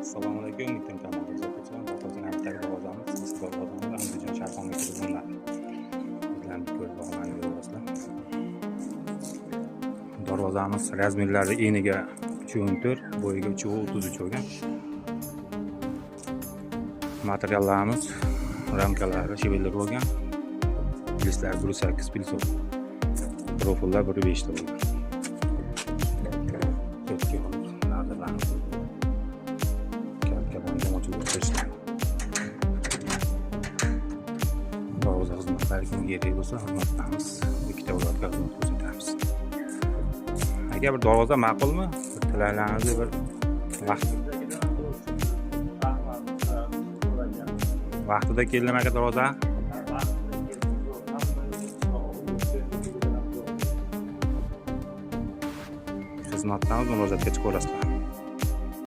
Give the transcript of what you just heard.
Assalomu alaykum, Mitin kanalida ko'chaman. Hozir hamtagi darvozamiz, eski darvozamiz Andijon shahrida qurilgan. Bizlarni ko'rib olganingizlar. Darvozamiz razmerlari eniga 3.4, bo'yiga 3.33 bo'lgan. Materiallarimiz ramkalari shivellar bo'lgan. Listlar 1.8 pilsov. Profillar 1.5 bo'lgan. Darvoza xizmatlariga kerak bo'lsa xizmatlarimiz ikkita viloyatga xizmat ko'rsatamiz. Agar bir darvoza ma'qulmi? Tilaylaringizni bir vaqtida keldim aka darvoza. Xizmatlarimiz murojaatga chiqaverasizlar.